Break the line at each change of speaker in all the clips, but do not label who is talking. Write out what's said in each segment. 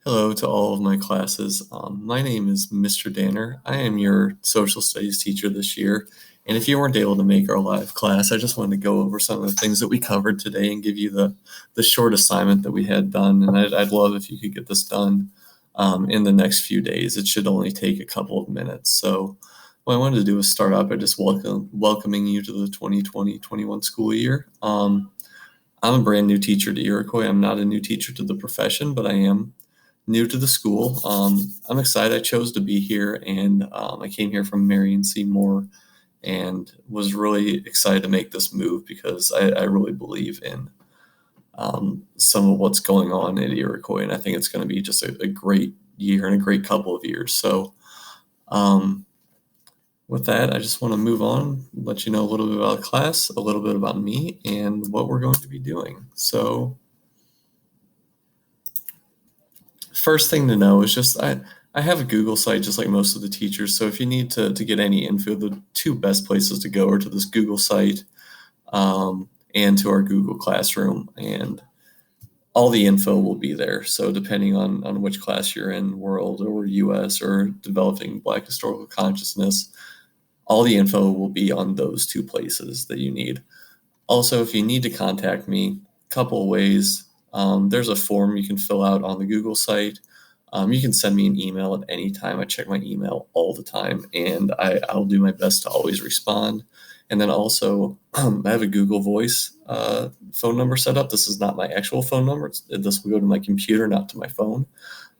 Hello to all of my classes. My name is Mr. Danner. I am your social studies teacher this year. And if you weren't able to make our live class, I just wanted to go over some of the things that we covered today and give you the short assignment that we had done. And I'd love if you could get this done in the next few days. It should only take a couple of minutes. So what I wanted to do is start out by just welcoming you to the 2020-21 school year. I'm a brand new teacher to Iroquois. I'm not a new teacher to the profession, but I am new to the school. I'm excited. I chose to be here, and I came here from Marion Seymour and was really excited to make this move because I really believe in some of what's going on at Iroquois, and I think it's going to be just a great year and a great couple of years. So um, with that, I just want to move on, let you know a little bit about class, a little bit about me, and what we're going to be doing. So first thing to know is just I have a Google site just like most of the teachers. So if you need to get any info, the two best places to go are to this Google site and to our Google Classroom. And all the info will be there. So depending on which class you're in, world or US or developing Black historical consciousness, all the info will be on those two places that you need. Also, if you need to contact me, a couple of ways. There's a form you can fill out on the Google site. You can send me an email at any time. I check my email all the time, and I'll do my best to always respond. And then also, I have a Google Voice phone number set up. This is not my actual phone number. This will go to my computer, not to my phone.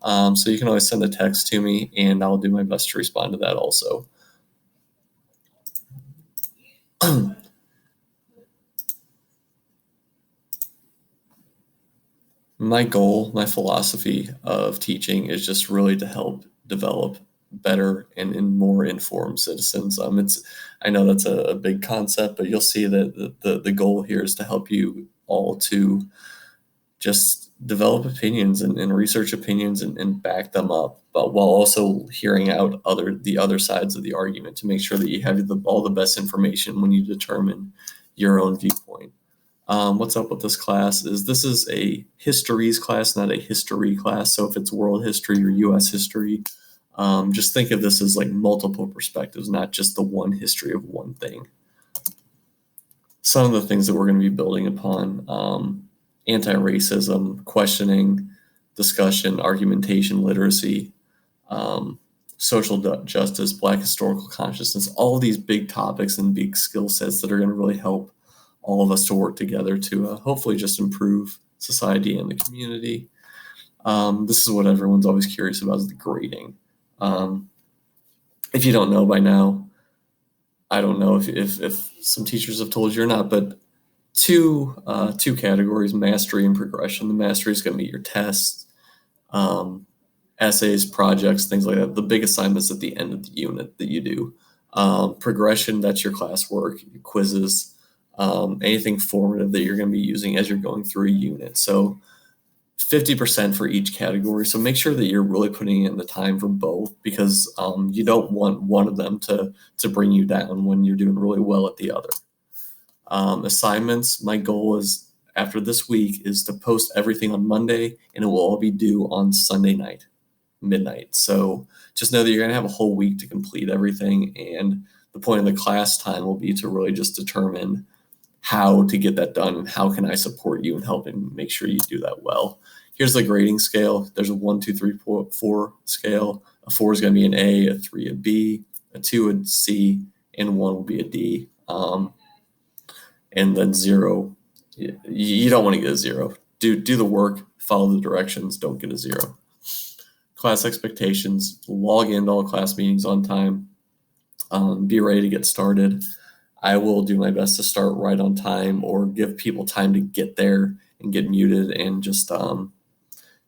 So you can always send a text to me, and I'll do my best to respond to that also. My goal, my philosophy of teaching is just really to help develop better and more informed citizens. I know that's a big concept, but you'll see that the goal here is to help you all to just develop opinions and research opinions and back them up, but while also hearing out the other sides of the argument to make sure that you have all the best information when you determine your own viewpoint. What's up with this class this is a histories class, not a history class. So if it's world history or US history, just think of this as like multiple perspectives, not just the one history of one thing. Some of the things that we're going to be building upon, anti-racism, questioning, discussion, argumentation, literacy, social justice, Black historical consciousness, all of these big topics and big skill sets that are going to really help all of us to work together to hopefully just improve society and the community. This is what everyone's always curious about, is the grading. If you don't know by now, I don't know if some teachers have told you or not, but two categories, mastery and progression. The mastery is going to be your tests, essays, projects, things like that, the big assignments at the end of the unit that you do. Progression, that's your classwork, your quizzes, anything formative that you're going to be using as you're going through a unit. So 50% for each category. So make sure that you're really putting in the time for both, because you don't want one of them to bring you down when you're doing really well at the other. Assignments, my goal is after this week is to post everything on Monday, and it will all be due on Sunday night, midnight. So just know that you're going to have a whole week to complete everything. And the point of the class time will be to really just determine how to get that done and how can I support you in helping make sure you do that well. Here's the grading scale. There's a 1, 2, 3, 4 scale. A 4 is going to be an A, a 3 a B, a 2 a C, and 1 will be a D. And then 0, you don't want to get a 0. Do the work, follow the directions, don't get a 0. Class expectations, log into all class meetings on time. Be ready to get started. I will do my best to start right on time or give people time to get there and get muted and just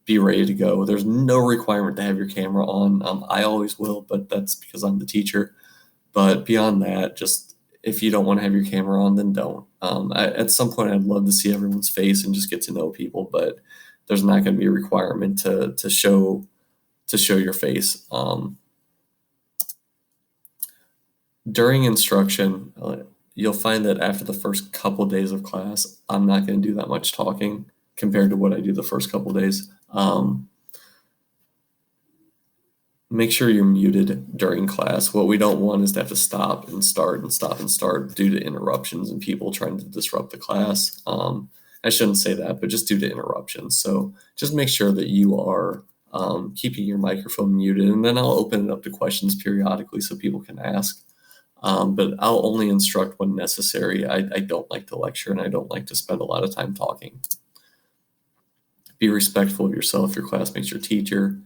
be ready to go. There's no requirement to have your camera on. I always will, but that's because I'm the teacher. But beyond that, just if you don't want to have your camera on, then don't. At some point, I'd love to see everyone's face and just get to know people, but there's not going to be a requirement to show your face. During instruction, you'll find that after the first couple of days of class, I'm not going to do that much talking compared to what I do the first couple of days. Make sure you're muted during class. What we don't want is to have to stop and start and stop and start due to interruptions and people trying to disrupt the class. I shouldn't say that, but just due to interruptions. So just make sure that you are keeping your microphone muted, and then I'll open it up to questions periodically so people can ask. But I'll only instruct when necessary. I don't like to lecture, and I don't like to spend a lot of time talking. Be respectful of yourself, your classmates, your teacher.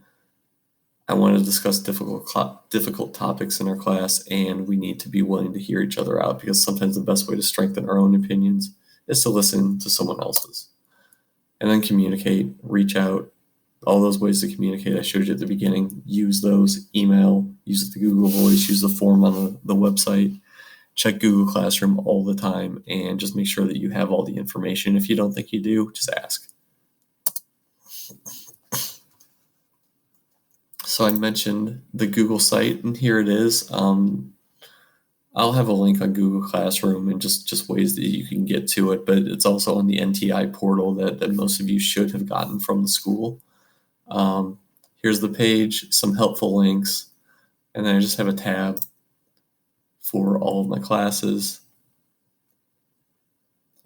I want to discuss difficult topics in our class, and we need to be willing to hear each other out, because sometimes the best way to strengthen our own opinions is to listen to someone else's. And then communicate, reach out. All those ways to communicate I showed you at the beginning, use those. Email, use the Google Voice, use the form on the website. Check Google Classroom all the time, and just make sure that you have all the information. If you don't think you do, just ask. So I mentioned the Google site, and here it is. I'll have a link on Google Classroom and just ways that you can get to it, but it's also on the NTI portal that most of you should have gotten from the school. Here's the page, some helpful links, and then I just have a tab for all of my classes.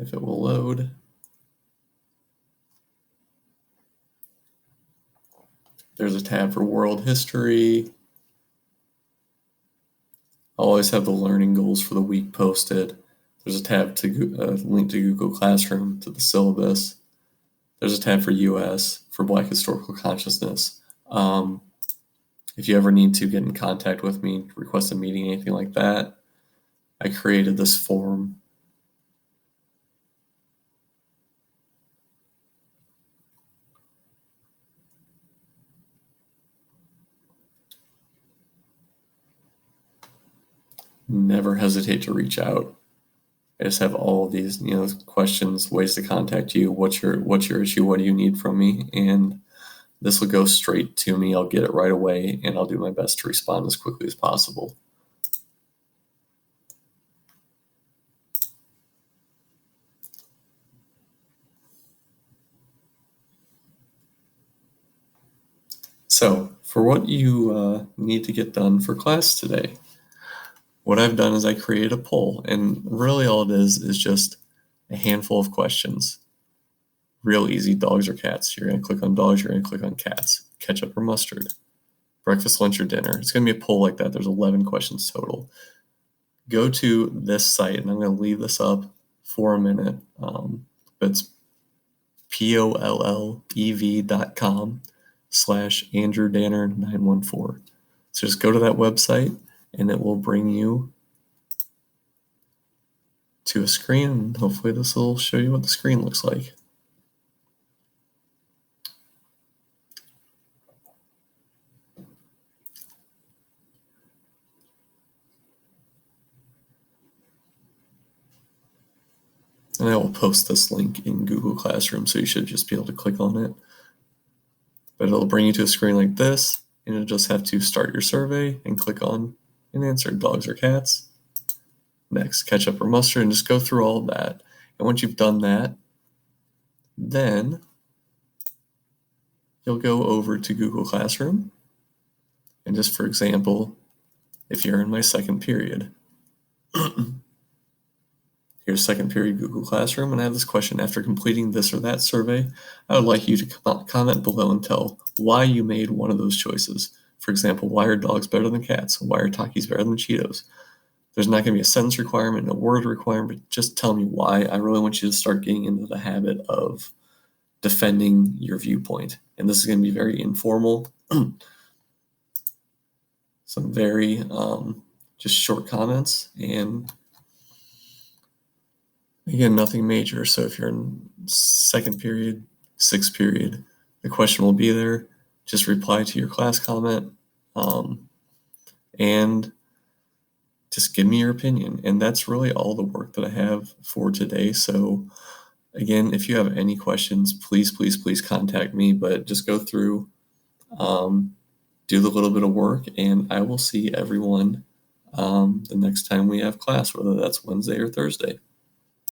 If it will load. There's a tab for world history. I'll always have the learning goals for the week posted. There's a tab to link to Google Classroom, to the syllabus. There's a tab for US, for Black Historical Consciousness. If you ever need to get in contact with me, request a meeting, anything like that, I created this form. Never hesitate to reach out. I just have all these, questions, ways to contact you. What's your issue? What do you need from me? And this will go straight to me. I'll get it right away, and I'll do my best to respond as quickly as possible. So, for what you need to get done for class today, what I've done is I created a poll, and really all it is just a handful of questions. Real easy, dogs or cats. You're going to click on dogs, you're going to click on cats. Ketchup or mustard? Breakfast, lunch, or dinner? It's going to be a poll like that. There's 11 questions total. Go to this site, and I'm going to leave this up for a minute. It's pollev.com/AndrewDanner914. So just go to that website, and it will bring you to a screen, and hopefully this will show you what the screen looks like. And I will post this link in Google Classroom, so you should just be able to click on it. But it'll bring you to a screen like this, and you'll just have to start your survey and click on and answer dogs or cats. Next, ketchup or mustard, and just go through all of that. And once you've done that, then you'll go over to Google Classroom. And just for example, if you're in my second period, here's second period Google Classroom, and I have this question. After completing this or that survey, I would like you to comment below and tell why you made one of those choices. For example, why are dogs better than cats? Why are Takis better than Cheetos? There's not going to be a sentence requirement, no word requirement, but just tell me why. I really want you to start getting into the habit of defending your viewpoint. And this is going to be very informal. Some very just short comments, and again, nothing major. So if you're in second period, sixth period, the question will be there. Just reply to your class comment, and just give me your opinion. And that's really all the work that I have for today. So again, if you have any questions, please contact me, but just go through, do the little bit of work, and I will see everyone the next time we have class, whether that's Wednesday or Thursday.